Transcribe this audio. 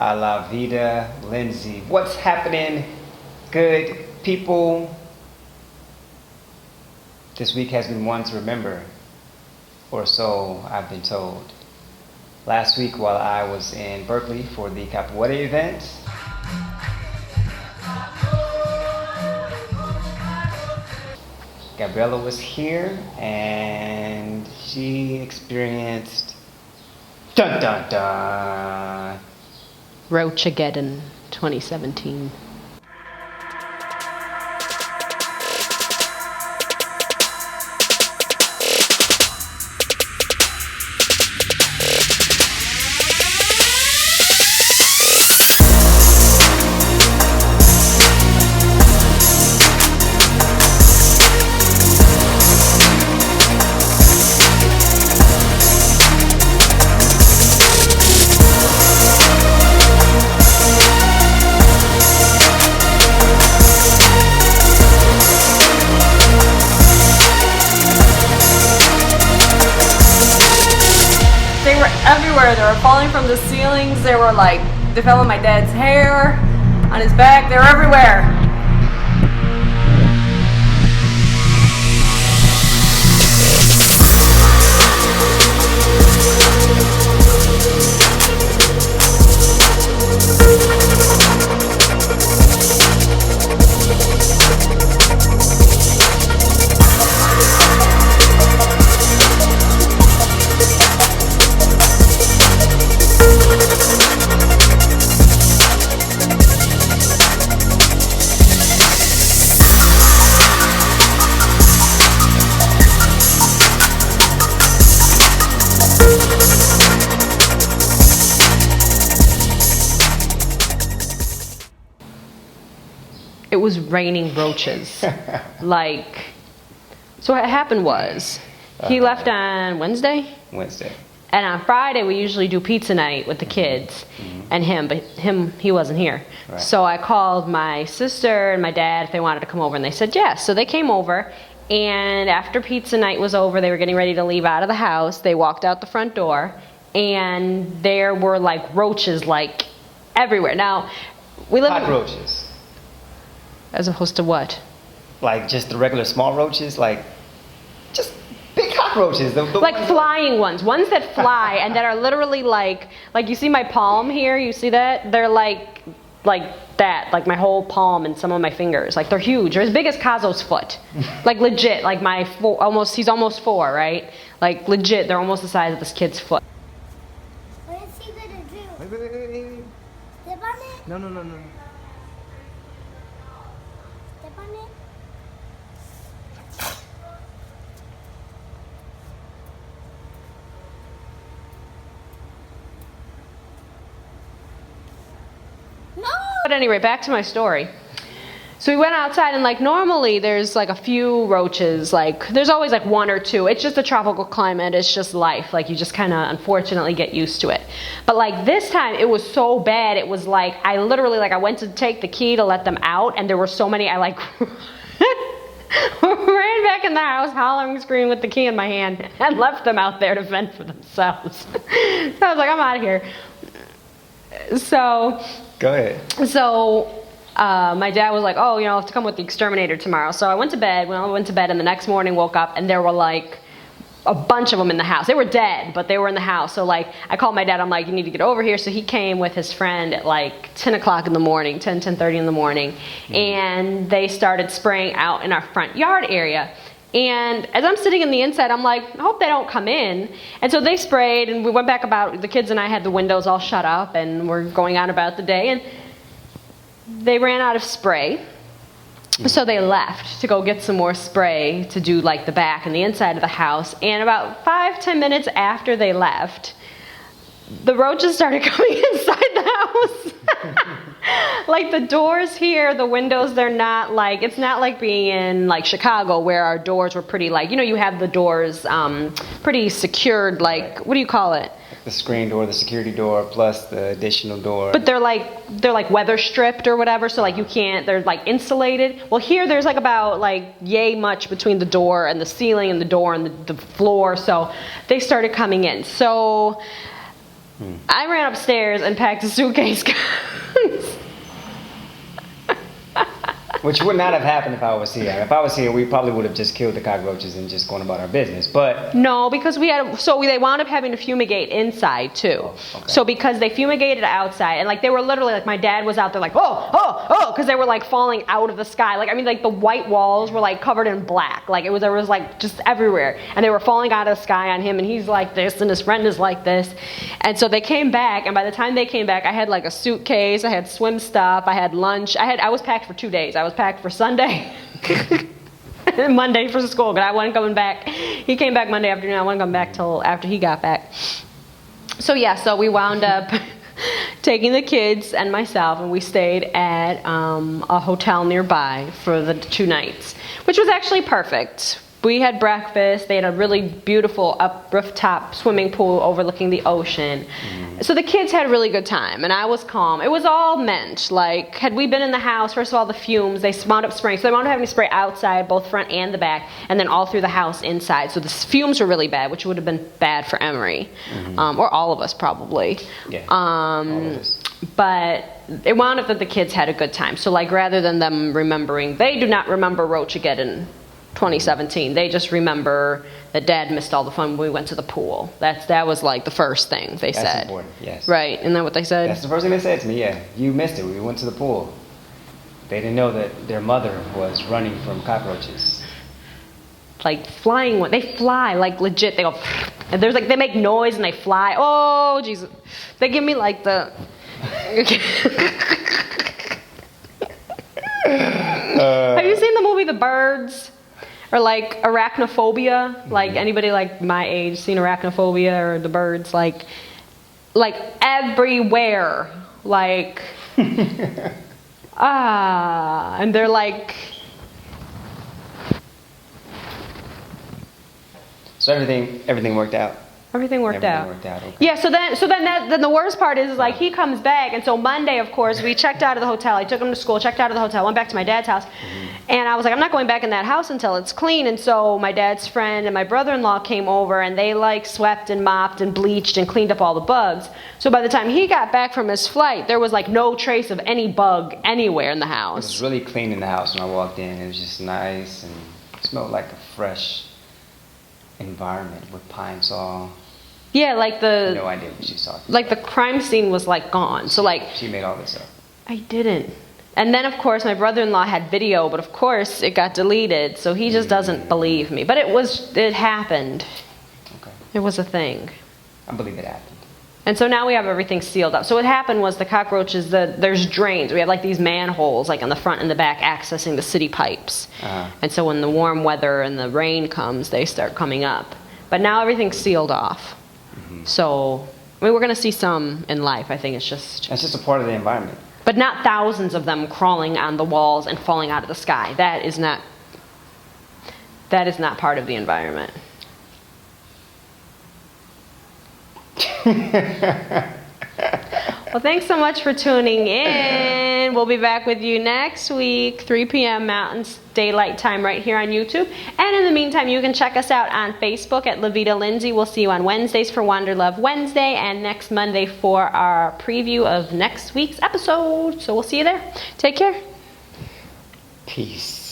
a la Vida, Lindsay. What's happening, good people? This week has been one to remember, or so I've been told. Last week while I was in Berkeley for the Capoeira event, Gabriella was here and she experienced dun dun dun Roachageddon 2017. Everywhere. They were falling from the ceilings. They fell on my dad's hair, on his back. They were everywhere. It was raining roaches. So what happened was, he left on Wednesday? Wednesday. And on Friday, we usually do pizza night with the kids and him, but he wasn't here. Right. So I called my sister and my dad if they wanted to come over, and they said yes. So they came over, and after pizza night was over, they were getting ready to leave out of the house. They walked out the front door, and there were roaches everywhere. Now, we live Cockroaches. As opposed to what? Just the regular small roaches, just big cockroaches. The Flying ones that fly and that are literally like you see my palm here, you see that? They're like that, my whole palm and some of my fingers. They're huge. They're as big as Kazo's foot. Legit, he's almost 4, right? Legit, they're almost the size of this kid's foot. What is he gonna do? Wait. Step on it? No. Step on it? No! But anyway, back to my story. So we went outside, and normally there's a few roaches, there's always 1 or 2. It's just a tropical climate, it's just life. You just kind of unfortunately get used to it. But this time it was so bad, it was I literally I went to take the key to let them out, and there were so many, I ran back in the house, hollering, screaming with the key in my hand, and left them out there to fend for themselves. So I was I'm out of here. So Go ahead. So my dad was oh, I'll have to come with the exterminator tomorrow. So I went to bed. When I went to bed, and the next morning woke up, and there were a bunch of them in the house. They were dead, but they were in the house. So I called my dad. I'm you need to get over here. So he came with his friend at 10 o'clock in the morning, 10:30 in the morning, and they started spraying out in our front yard area. And as I'm sitting in the inside, I'm I hope they don't come in. And so they sprayed, and we went back about, the kids and I had the windows all shut up, and we're going on about the day, and they ran out of spray. So they left to go get some more spray to do the back and the inside of the house. And about 5-10 minutes after they left, the roaches started coming inside the house. The doors here, the windows, they're not it's not being in Chicago, where our doors were pretty you have the doors pretty secured, what do you call it? The screen door, the security door, plus the additional door. But they're weather stripped or whatever, so you can't, they're insulated. Well, here there's about yay much between the door and the ceiling and the door and the floor, so they started coming in. So I ran upstairs and packed a suitcase. Which would not have happened if I was here. If I was here, we probably would have just killed the cockroaches and just gone about our business. But No, because they wound up having to fumigate inside too. Oh, okay. So because they fumigated outside, and like they were literally like, my dad was out there like, oh, because they were like falling out of the sky. Like, I mean, like the white walls were like covered in black. Like there was like just everywhere, and they were falling out of the sky on him, and he's like this, and his friend is like this. And so they came back, and by the time they came back, I had like a suitcase, I had swim stuff, I had lunch, I was packed for 2 days. I was packed for Sunday and Monday for school, but I wasn't coming back. He came back Monday afternoon. I wasn't coming back till after he got back. So we wound up taking the kids and myself, and we stayed at a hotel nearby for the 2 nights, which was actually perfect. We had breakfast. They had a really beautiful rooftop swimming pool overlooking the ocean. So the kids had a really good time, and I was calm. It was all meant. Like, had we been in the house, first of all, the fumes, they wound up spraying. So they wound up having to spray outside, both front and the back, and then all through the house inside. So the fumes were really bad, which would have been bad for Emery, or all of us probably. yeah, all of us. But it wound up that the kids had a good time. So like, rather than them remembering, they do not remember Roachageddon 2017. They just remember that Dad missed all the fun when we went to the pool. That was like the first thing they said. That's important, yes. Right, isn't that what they said? That's the first thing they said to me, yeah. You missed it. We went to the pool. They didn't know that their mother was running from cockroaches. Like flying one. They fly, like legit. They go, and there's like, they make noise and they fly. Oh, Jesus. They give me like the... Have you seen the movie The Birds? Or like arachnophobia? Like anybody like my age seen arachnophobia or The Birds? Like everywhere. Like, and they're like... So everything worked out. Everything worked out. Okay. Yeah, so then the worst part is like he comes back, and so Monday, of course, we checked out of the hotel. I took him to school, checked out of the hotel, went back to my dad's house, and I was like, I'm not going back in that house until it's clean. And so my dad's friend and my brother-in-law came over, and they like swept and mopped and bleached and cleaned up all the bugs. So by the time he got back from his flight, there was like no trace of any bug anywhere in the It house. was really clean in the house when I walked in. It was just nice and smelled like a fresh environment with pine saw. Yeah, like No idea what she's talking like the crime scene was like gone. So like She made all this up. I didn't. And then of course my brother-in-law had video, but of course it got deleted, so he just doesn't believe me. But it happened. Okay. It was a thing. I believe it happened. And so now we have everything sealed up. So what happened was the cockroaches, there's drains. We have like these manholes like on the front and the back accessing the city pipes. And so when the warm weather and the rain comes, they start coming up. But now everything's sealed off. So, I mean, we're going to see some in life. I think it's just a part of the environment. But not thousands of them crawling on the walls and falling out of the sky. That is not part of the environment. Well, thanks so much for tuning in. We'll be back with you next week, 3 p.m. Mountain Daylight Time right here on YouTube. And in the meantime, you can check us out on Facebook at Vida, Lindsay. We'll see you on Wednesdays for Wander Love Wednesday and next Monday for our preview of next week's episode. So we'll see you there. Take care. Peace.